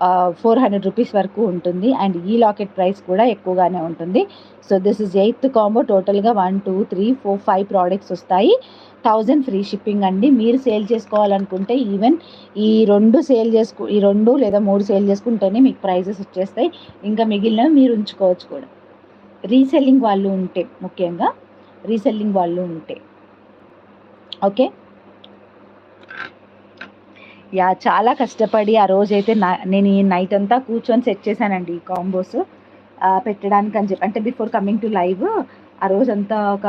400 rupees వరకు ఉంటుంది. And ఈ లాకెట్ ప్రైస్ కూడా ఎక్కువగానే ఉంటుంది. So this is 8th combo. టోటల్గా 1 2 3 4 5 ప్రోడక్ట్స్ వస్తాయి. 1000 ఫ్రీ షిప్పింగ్ అండి. మీరు సేల్ చేసుకోవాలనుకుంటే ఈవెన్ ఈ 2 లేదా 3 సేల్ చేసుకుంటేనే మీకు ప్రైజెస్ వచ్చేస్తాయి. ఇంకా మిగిలినవి మీరు ఉంచుకోవచ్చు కూడా, రీసెల్లింగ్ వాళ్ళు ఉంటే, ముఖ్యంగా రీసెల్లింగ్ వాళ్ళు ఉంటే. ఓకే, యా చాలా కష్టపడి ఆ రోజైతే నేను ఈ నైట్ అంతా కూర్చొని సెట్ చేశానండి ఈ కాంబోస్ పెట్టడానికి అని చెప్పి. అంటే బిఫోర్ కమింగ్ టు లైవ్ ఆ రోజంతా ఒక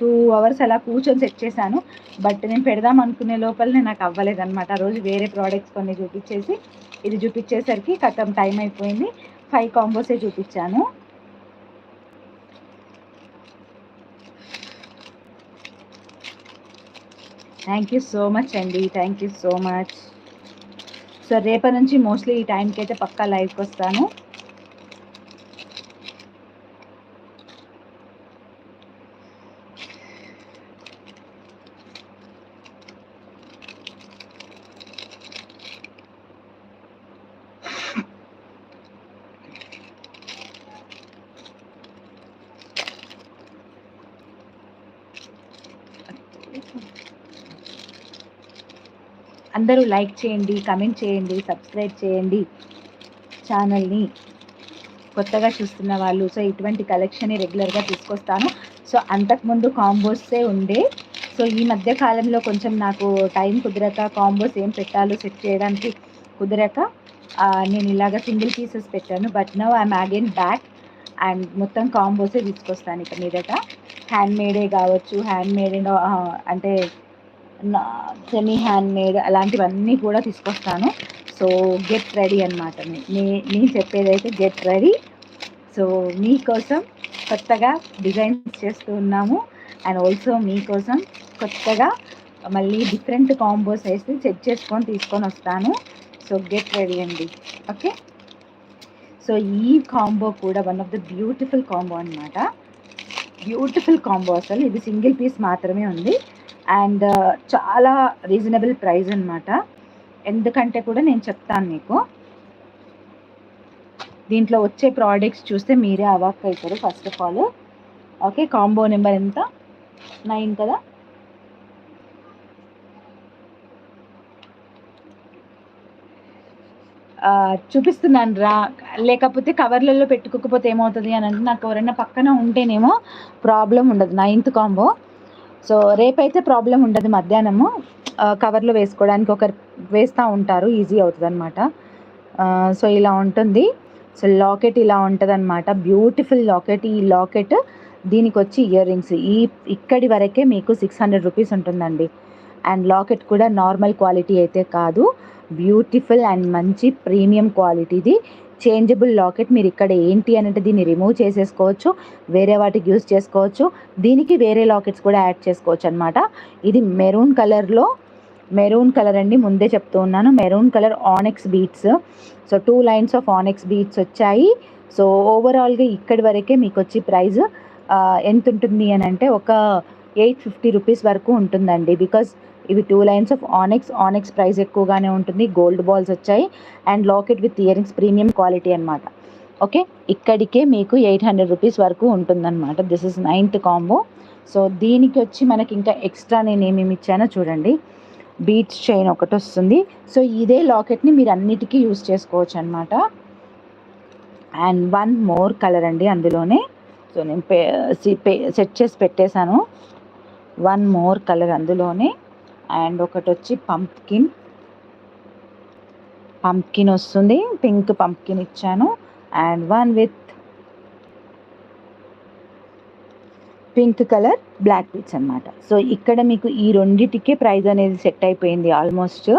2 hours అలా కూర్చొని సెట్ చేశాను. బట్ నేను పెడదాం అనుకునే లోపలనే నాకు అవ్వలేదన్నమాట. ఆ రోజు వేరే ప్రోడక్ట్స్ కొన్ని చూపించేసి ఇది చూపించేసరికి కథం టైం అయిపోయింది. 5 కాంబోసే చూపించాను. థ్యాంక్ యూ సో మచ్ అండి, thank you so much. So రేపటి నుంచి మోస్ట్లీ ఈ టైంకి అయితే పక్కా లైవ్కి వస్తాను. అందరూ లైక్ చేయండి, కమెంట్ చేయండి, సబ్స్క్రైబ్ చేయండి ఛానల్ని, కొత్తగా చూస్తున్న వాళ్ళు. సో ఇటువంటి కలెక్షన్ రెగ్యులర్గా తీసుకొస్తాను. సో అంతకుముందు కాంబోసే ఉండే. సో ఈ మధ్య కాలంలో కొంచెం నాకు టైం కుదరక, కాంబోస్ ఏం పెట్టాలో సెట్ చేయడానికి కుదరక నేను ఇలాగ సింగిల్ పీసెస్ పెట్టాను. But now I'm again back and మొత్తం కాంబోసే తీసుకొస్తాను ఇక మీదట. హ్యాండ్ మేడే కావచ్చు, హ్యాండ్ మేడ్ అంటే సెమీ హ్యాండ్ మేడ్ అలాంటివన్నీ కూడా తీసుకొస్తాను. సో గెట్ రెడీ అనమాట. నేను చెప్పేదైతే గెట్ రెడీ. సో మీకోసం కొత్తగా డిజైన్స్ చేస్తూ ఉన్నాము. అండ్ ఆల్సో మీకోసం కొత్తగా మళ్ళీ డిఫరెంట్ కాంబోస్ వేసి సెట్ చేసుకొని తీసుకొని వస్తాను. సో గెట్ రెడీ అండి. ఓకే, సో ఈ కాంబో కూడా one of the beautiful combo అనమాట. బ్యూటిఫుల్ కాంబో అసలు. ఇది సింగిల్ పీస్ మాత్రమే ఉంది అండ్ చాలా రీజనబుల్ ప్రైస్ అనమాట. ఎందుకంటే కూడా నేను చెప్తాను మీకు. దీంట్లో వచ్చే ప్రోడక్ట్స్ చూస్తే మీరే అవాక్ అవుతారు first of all. Okay, combo number ఎంత? 9 కదా. చూపిస్తున్నాను రా, లేకపోతే కవర్లలో పెట్టుకోకపోతే ఏమవుతుంది అని అంటే నాకు ఎవరైనా పక్కన ఉంటేనేమో ప్రాబ్లం ఉండదు. 9th combo. సో రేపైతే ప్రాబ్లం ఉండదు. మధ్యాహ్నము కవర్లో వేసుకోవడానికి ఒకరు వేస్తూ ఉంటారు, ఈజీ అవుతుంది అనమాట. సో ఇలా ఉంటుంది. సో లాకెట్ ఇలా ఉంటుంది అనమాట. Beautiful locket. ఈ లాకెట్ దీనికి వచ్చి ఇయర్ రింగ్స్ ఇక్కడి వరకే మీకు 600 రూపీస్ ఉంటుందండి. అండ్ లాకెట్ కూడా నార్మల్ క్వాలిటీ అయితే కాదు, బ్యూటిఫుల్ అండ్ మంచి ప్రీమియం క్వాలిటీది చేంజబుల్ లాకెట్. మీరు ఇక్కడ ఏంటి అని అంటే దీన్ని రిమూవ్ చేసేసుకోవచ్చు, వేరే వాటికి యూజ్ చేసుకోవచ్చు. దీనికి వేరే లాకెట్స్ కూడా యాడ్ చేసుకోవచ్చు అనమాట. ఇది మెరూన్ కలర్లో, మెరూన్ కలర్ అండి, ముందే చెప్తూ ఉన్నాను. Maroon colour ఆనెక్స్ beats. So 2 lines of ఆనెక్స్ beats వచ్చాయి. సో ఓవరాల్గా ఇక్కడి వరకే మీకు వచ్చి ప్రైస్ ఎంత ఉంటుంది అని అంటే ఒక 850 రూపీస్ వరకు ఉంటుందండి. బికాజ్ ఇవి 2 లైన్స్ ఆఫ్ ఆనెక్స్ ప్రైస్ ఎక్కువగానే ఉంటుంది. గోల్డ్ బాల్స్ వచ్చాయి and locket with ear rings, premium quality అనమాట. ఓకే, ఇక్కడికే మీకు 800 రూపీస్ వరకు ఉంటుందన్నమాట. This is 9th combo. So దీనికి వచ్చి మనకి ఇంకా ఎక్స్ట్రా నేను ఏమేమి ఇచ్చానో చూడండి. బీట్స్ చైన్ ఒకటి వస్తుంది. సో ఇదే లాకెట్ని మీరు అన్నిటికీ యూజ్ చేసుకోవచ్చు అనమాట. అండ్ 1 మోర్ కలర్ అండి అందులోనే. సో నేను సెట్ చేసి పెట్టేశాను. 1 మోర్ కలర్ అందులోనే. అండ్ ఒకటి వచ్చి పంప్కిన్ వస్తుంది, పింక్ పంప్కిన్ ఇచ్చాను. And 1 with pink colour black beads అనమాట. సో ఇక్కడ మీకు ఈ రెండిటికే ప్రైస్ అనేది సెట్ అయిపోయింది ఆల్మోస్ట్.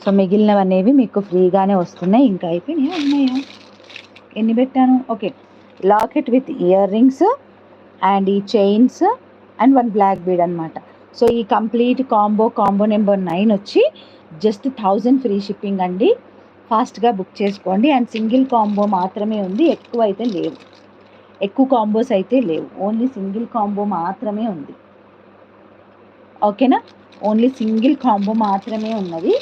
సో మిగిలినవి అనేవి మీకు ఫ్రీగానే వస్తున్నాయి. ఇంకా అయిపోయినాయా, ఉన్నాయా, ఎన్ని పెట్టాను? Okay, locket with ear rings and ఈ చైన్స్ అండ్ 1 బ్లాక్ బీడ్ అనమాట. సో ఈ కంప్లీట్ కాంబో నెంబర్ 9 వచ్చి జస్ట్ 1000 ఫ్రీ షిప్పింగ్ అండి. ఫాస్ట్గా బుక్ చేసుకోండి. అండ్ సింగిల్ కాంబో మాత్రమే ఉంది, ఎక్కువ అయితే లేవు, ఎక్కువ కాంబోస్ అయితే లేవు. ఓన్లీ సింగిల్ కాంబో మాత్రమే ఉంది. ఓకేనా, ఓన్లీ సింగిల్ కాంబో మాత్రమే ఉన్నది.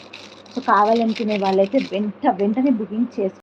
సో కావాలనుకునే వాళ్ళైతే వెంటనే బుకింగ్ చేసుకోండి.